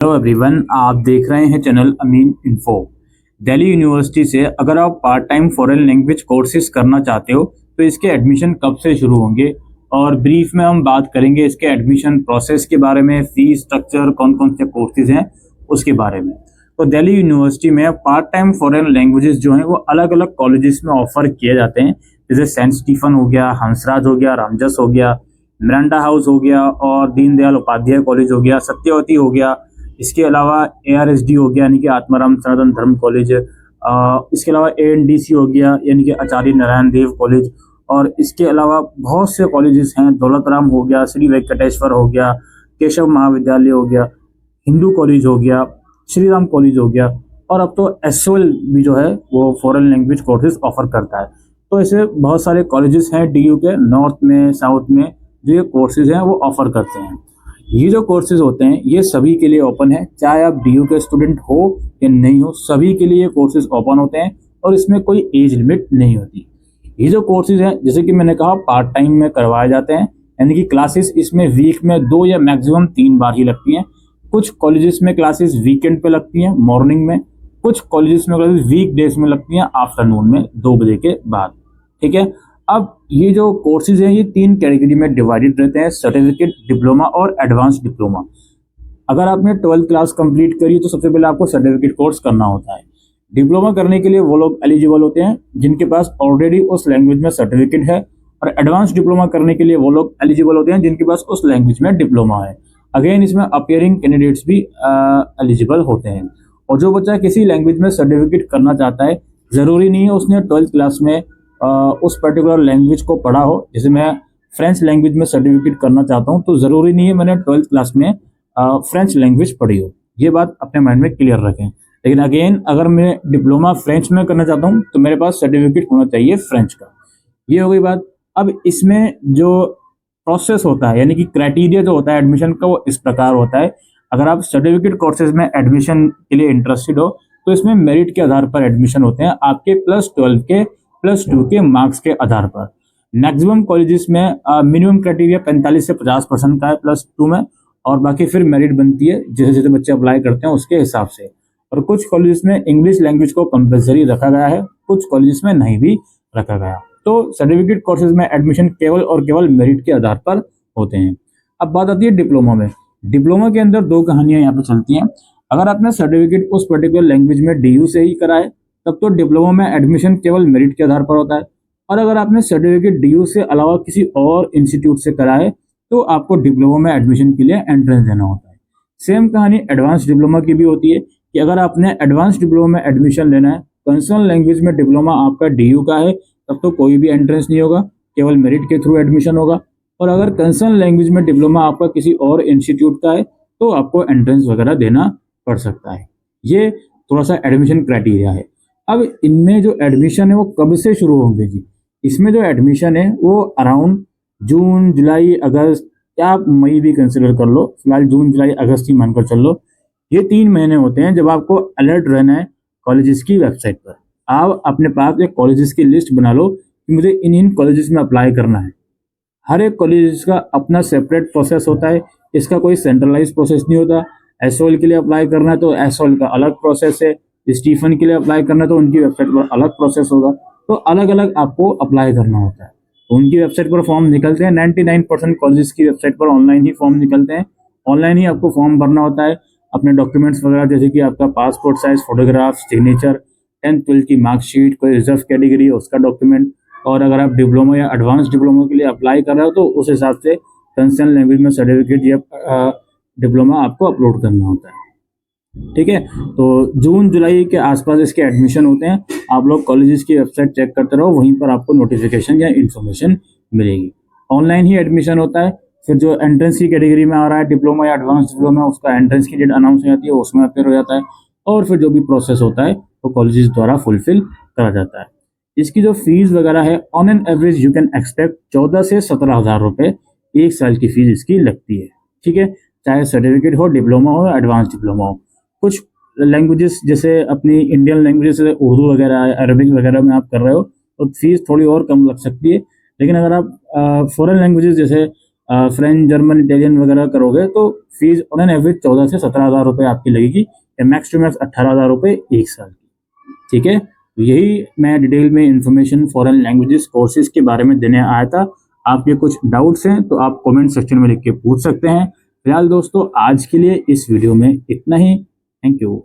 Hello everyone, आप देख रहे हैं चैनल अमीन इन्फो। दिल्ली यूनिवर्सिटी से अगर आप part time foreign language courses करना चाहते हो तो इसके एडमिशन कब से शुरू होंगे और ब्रीफ में हम बात करेंगे इसके एडमिशन प्रोसेस के बारे में, फीस स्ट्रक्चर, कौन कौन से कोर्सेज हैं उसके बारे में। तो दिल्ली यूनिवर्सिटी में पार्ट टाइम फॉरेन लैंग्वेजेस जो हैं वो अलग अलग कॉलेजेस में ऑफर किए जाते हैं, जैसे सेंट स्टीफन हो गया, हंसराज हो गया, रामजस हो गया, मिरांडा हाउस हो गया और दीनदयाल उपाध्याय कॉलेज हो गया, सत्यवती हो गया। इसके अलावा ARSD हो गया यानी कि आत्माराम सनातन धर्म कॉलेज, इसके अलावा ANDC हो गया यानी कि आचार्य नारायण देव कॉलेज, और इसके अलावा बहुत से कॉलेजेस हैं, दौलत राम हो गया, श्री वेंकटेश्वर हो गया, केशव महाविद्यालय हो गया, हिंदू कॉलेज हो गया, श्री राम कॉलेज हो गया, और अब तो SOL भी जो है वो फॉरेन लैंग्वेज कोर्सेज ऑफर करता है। तो ऐसे बहुत सारे कॉलेजेस हैं DU के नॉर्थ में, साउथ में, जो ये कोर्सेज हैं वो ऑफर करते हैं। ये जो कोर्सेज होते हैं ये सभी के लिए ओपन है, चाहे आप DU के स्टूडेंट हो या नहीं हो, सभी के लिए ये कोर्सेज ओपन होते हैं और इसमें कोई एज लिमिट नहीं होती। ये जो कोर्सेज हैं जैसे कि मैंने कहा पार्ट टाइम में करवाए जाते हैं, यानी कि क्लासेस इसमें वीक में 2 या मैक्सिमम 3 बार ही लगती हैं। कुछ कॉलेजेस में क्लासेस वीकेंड पे लगती हैं मॉर्निंग में, कुछ कॉलेजेस में क्लासेस वीक डेज में लगती हैं आफ्टरनून में 2 बजे के बाद। ठीक है, अब ये जो कोर्सेज हैं ये 3 कैटेगरी में डिवाइडेड रहते हैं, सर्टिफिकेट, डिप्लोमा और एडवांस डिप्लोमा। अगर आपने 12th क्लास कंप्लीट करी तो सबसे पहले आपको सर्टिफिकेट कोर्स करना होता है। डिप्लोमा करने के लिए वो लोग एलिजिबल होते हैं जिनके पास ऑलरेडी उस लैंग्वेज में सर्टिफिकेट है, और एडवांस डिप्लोमा करने के लिए वो लोग एलिजिबल होते हैं जिनके पास उस लैंग्वेज में डिप्लोमा है। अगेन इसमें अपियरिंग कैंडिडेट्स भी एलिजिबल होते हैं। और जो बच्चा किसी लैंग्वेज में सर्टिफिकेट करना चाहता है, ज़रूरी नहीं है उसने 12th क्लास में उस पर्टिकुलर लैंग्वेज को पढ़ा हो। जैसे मैं फ्रेंच लैंग्वेज में सर्टिफिकेट करना चाहता हूँ तो ज़रूरी नहीं है मैंने 12th क्लास में फ्रेंच लैंग्वेज पढ़ी हो, ये बात अपने माइंड में क्लियर रखें। लेकिन अगेन अगर मैं डिप्लोमा फ्रेंच में करना चाहता हूँ तो मेरे पास सर्टिफिकेट होना चाहिए फ्रेंच का। ये हो गई बात। अब इसमें जो प्रोसेस होता है यानी कि क्राइटेरिया जो होता है एडमिशन का वो इस प्रकार होता है। अगर आप सर्टिफिकेट कोर्सेज में एडमिशन के लिए इंटरेस्टेड हो तो इसमें मेरिट के आधार पर एडमिशन होते हैं, आपके +12 के +2 के मार्क्स के आधार पर। मैक्सिमम कॉलेजेस में मिनिमम क्राइटेरिया 45 से 50% का है +2 में, और बाकी फिर मेरिट बनती है जैसे जैसे बच्चे अप्लाई करते हैं उसके हिसाब से। और कुछ कॉलेजेस में इंग्लिश लैंग्वेज को कंपलसरी रखा गया है, कुछ कॉलेजेस में नहीं भी रखा गया। तो सर्टिफिकेट कोर्सेज में एडमिशन केवल और केवल मेरिट के आधार पर होते हैं। अब बात आती है डिप्लोमा में। डिप्लोमा के अंदर 2 कहानियां यहाँ पे चलती हैं। अगर आपने सर्टिफिकेट उस पर्टिकुलर लैंग्वेज में DU से ही करा है तब तो डिप्लोमा में एडमिशन केवल मेरिट के आधार पर होता है, और अगर आपने सर्टिफिकेट DU से अलावा किसी और इंस्टीट्यूट से करा है तो आपको डिप्लोमा में एडमिशन के लिए एंट्रेंस देना होता है। सेम कहानी एडवांस डिप्लोमा की भी होती है कि अगर आपने एडवांस डिप्लोमा में एडमिशन लेना है, कंसर्न लैंग्वेज में डिप्लोमा आपका DU का है, तब तो कोई भी एंट्रेंस नहीं होगा, केवल मेरिट के थ्रू एडमिशन होगा। और अगर कंसर्न लैंग्वेज में डिप्लोमा आपका किसी और इंस्टीट्यूट का है तो आपको एंट्रेंस वगैरह देना पड़ सकता है। ये थोड़ा सा एडमिशन क्राइटेरिया है। अब इनमें जो एडमिशन है वो कब से शुरू होंगे जी? इसमें जो एडमिशन है वो अराउंड जून, जुलाई, अगस्त या आप मई भी कंसिडर कर लो, फिलहाल जून, जुलाई, अगस्त ही मानकर चल लो। ये 3 महीने होते हैं जब आपको अलर्ट रहना है कॉलेजेस की वेबसाइट पर। आप अपने पास एक कॉलेजेस की लिस्ट बना लो कि मुझे इन इन कॉलेजेस में अप्लाई करना है। हर एक कॉलेज का अपना सेपरेट प्रोसेस होता है, इसका कोई सेंट्रलाइज प्रोसेस नहीं होता। SOL के लिए अप्लाई करना है तो SOL का अलग प्रोसेस है, स्टीफन के लिए अप्लाई करना है तो उनकी वेबसाइट पर अलग प्रोसेस होगा। तो अलग अलग आपको अप्लाई करना होता है। तो उनकी वेबसाइट पर फॉर्म निकलते हैं, 99% कॉलेजेस की वेबसाइट पर ऑनलाइन ही फॉर्म निकलते हैं। ऑनलाइन ही आपको फॉर्म भरना होता है, अपने डॉक्यूमेंट्स वगैरह जैसे कि आपका passport size photograph, signature, 10th 12th की मार्कशीट, कोई रिजर्व कैटेगरी है उसका डॉक्यूमेंट, और अगर आप डिप्लोमा या एडवांस डिप्लोमा के लिए अप्लाई कर रहे हो तो उस हिसाब से कंसर्न लैंग्वेज में सर्टिफिकेट या डिप्लोमा आपको अपलोड करना होता है। ठीक है, तो जून जुलाई के आसपास इसके एडमिशन होते हैं। आप लोग कॉलेजेस की वेबसाइट चेक करते रहो, वहीं पर आपको नोटिफिकेशन या इन्फॉर्मेशन मिलेगी। ऑनलाइन ही एडमिशन होता है। फिर जो एंट्रेंस की कैटेगरी में आ रहा है डिप्लोमा या एडवांस डिप्लोमा, उसका एंट्रेंस की डेट अनाउंस हो जाती है, उसमें अपेयर हो जाता है, और फिर जो भी प्रोसेस होता है वो कॉलेजेस द्वारा फुलफिल करा जाता है। इसकी जो फीस वगैरह है on an average you can expect 14 से 17 हज़ार रुपये 1 साल की फीस इसकी लगती है। ठीक है, चाहे सर्टिफिकेट हो, डिप्लोमा हो, एडवांस डिप्लोमा हो। कुछ लैंग्वेजेस जैसे अपनी इंडियन लैंग्वेजेस जैसे उर्दू वगैरह, अरबिक वगैरह में आप कर रहे हो तो फीस थोड़ी और कम लग सकती है। लेकिन अगर आप फॉरेन लैंग्वेजेस जैसे फ्रेंच, जर्मन, इटालियन वगैरह करोगे तो फीस ऑन एन एवरेज 14 से 17,000 रुपये आपकी लगेगी, या मैक्स टू मैक्स 18,000 रुपये एक साल की। ठीक है, यही मैं डिटेल में इंफॉर्मेशन फॉरेन लैंग्वेजेस कोर्सेज के बारे में देने आया था। आपके कुछ डाउट्स हैं तो आप कमेंट सेक्शन में लिख के पूछ सकते हैं। फिलहाल दोस्तों आज के लिए इस वीडियो में इतना ही। Thank you.